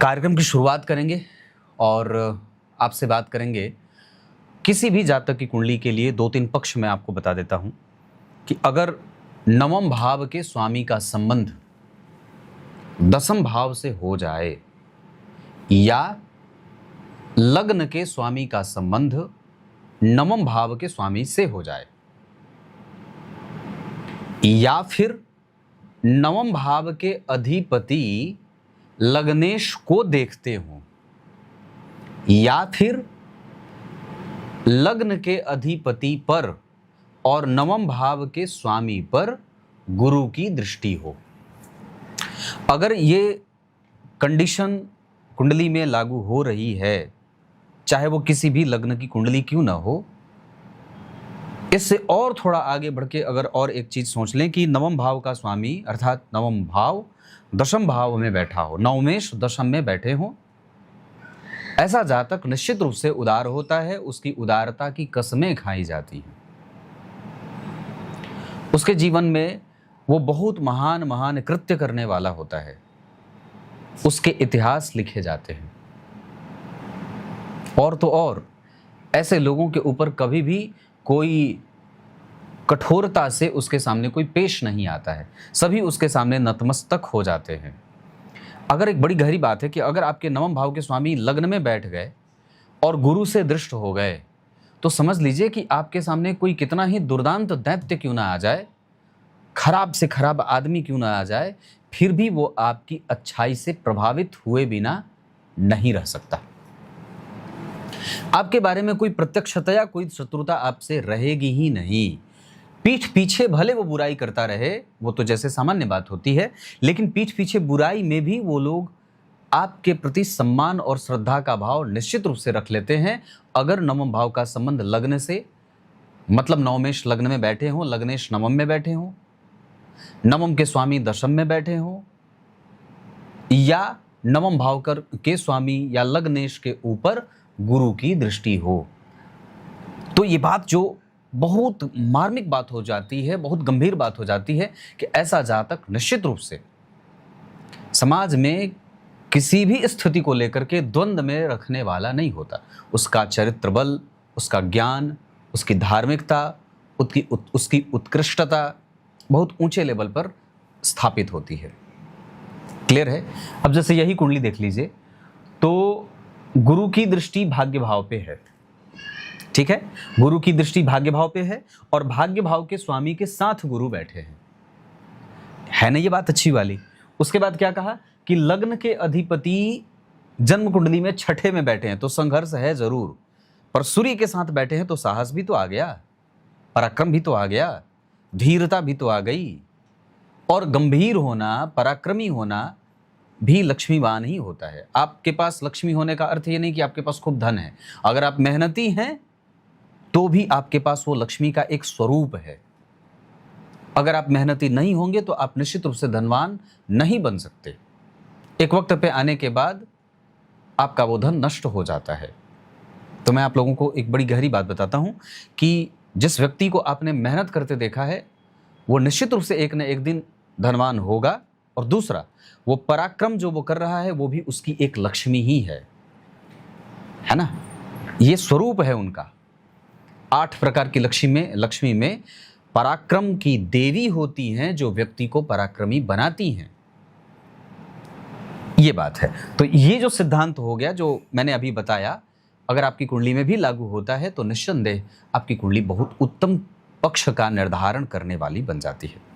कार्यक्रम की शुरुआत करेंगे और आपसे बात करेंगे किसी भी जातक की कुंडली के लिए। 2-3 पक्ष मैं आपको बता देता हूं कि अगर नवम भाव के स्वामी का संबंध दसम भाव से हो जाए या लग्न के स्वामी का संबंध नवम भाव के स्वामी से हो जाए या फिर नवम भाव के अधिपति लग्नेश को देखते हों या फिर लग्न के अधिपति पर और नवम भाव के स्वामी पर गुरु की दृष्टि हो। अगर ये कंडीशन कुंडली में लागू हो रही है, चाहे वो किसी भी लग्न की कुंडली क्यों ना हो, इससे और थोड़ा आगे बढ़ के अगर और एक चीज सोच लें कि नवम भाव का स्वामी अर्थात नवम भाव दशम भाव में बैठा हो, नवमेश दशम में बैठे हो, ऐसा जातक निश्चित रूप से उदार होता है। उसकी उदारता की कसमें खाई जाती हैं। उसके जीवन में वो बहुत महान महान कृत्य करने वाला होता है। उसके इतिहास लिखे जाते हैं। और तो और ऐसे लोगों के ऊपर कभी भी कोई कठोरता से उसके सामने कोई पेश नहीं आता है। सभी उसके सामने नतमस्तक हो जाते हैं। अगर एक बड़ी गहरी बात है कि अगर आपके नवम भाव के स्वामी लग्न में बैठ गए और गुरु से दृष्ट हो गए तो समझ लीजिए कि आपके सामने कोई कितना ही दुर्दांत दैत्य क्यों ना आ जाए, खराब से खराब आदमी क्यों ना आ जाए, फिर भी वो आपकी अच्छाई से प्रभावित हुए बिना नहीं रह सकता। आपके बारे में कोई प्रत्यक्षतया कोई शत्रुता आपसे रहेगी ही नहीं। पीठ पीछे भले वो बुराई करता रहे, वो तो जैसे सामान्य बात होती है, लेकिन पीठ पीछे बुराई में भी वो लोग आपके प्रति सम्मान और श्रद्धा का भाव निश्चित रूप से रख लेते हैं। अगर नवम भाव का संबंध लग्न से, मतलब नवमेश लग्न में बैठे हों, लग्नेश नवम में बैठे हों, नवम के स्वामी दशम में बैठे हों या नवम भाव के स्वामी या लग्नेश के ऊपर गुरु की दृष्टि हो, तो ये बात जो बहुत मार्मिक बात हो जाती है, बहुत गंभीर बात हो जाती है कि ऐसा जातक निश्चित रूप से समाज में किसी भी स्थिति को लेकर के द्वंद में रखने वाला नहीं होता। उसका चरित्र बल, उसका ज्ञान, उसकी धार्मिकता, उसकी उत्कृष्टता बहुत ऊंचे लेवल पर स्थापित होती है। क्लियर है? अब जैसे यही कुंडली देख लीजिए तो गुरु की दृष्टि भाग्य भाव पे है। ठीक है, गुरु की दृष्टि भाग्य भाव पे है और भाग्य भाव के स्वामी के साथ गुरु बैठे हैं। है ना ये बात अच्छी वाली? उसके बाद क्या कहा कि लग्न के अधिपति जन्म कुंडली में छठे में बैठे हैं तो संघर्ष है जरूर, पर सूर्य के साथ बैठे हैं तो साहस भी तो आ गया, पराक्रम भी तो आ गया, धीरता भी तो आ गई। और गंभीर होना, पराक्रमी होना भी लक्ष्मीवान ही होता है। आपके पास लक्ष्मी होने का अर्थ ये नहीं कि आपके पास खूब धन है। अगर आप मेहनती हैं तो भी आपके पास वो लक्ष्मी का एक स्वरूप है। अगर आप मेहनती नहीं होंगे तो आप निश्चित रूप से धनवान नहीं बन सकते। एक वक्त पे आने के बाद आपका वो धन नष्ट हो जाता है। तो मैं आप लोगों को एक बड़ी गहरी बात बताता हूं कि जिस व्यक्ति को आपने मेहनत करते देखा है वो निश्चित रूप से एक न एक दिन धनवान होगा। और दूसरा, वो पराक्रम जो वो कर रहा है वो भी उसकी एक लक्ष्मी ही है ना? ये स्वरूप है उनका। 8 प्रकार की लक्ष्मी में पराक्रम की देवी होती हैं जो व्यक्ति को पराक्रमी बनाती हैं। ये बात है। तो ये जो सिद्धांत हो गया जो मैंने अभी बताया, अगर आपकी कुंडली में भी लागू होता है तो निस्संदेह आपकी कुंडली बहुत उत्तम पक्ष का निर्धारण करने वाली बन जाती है।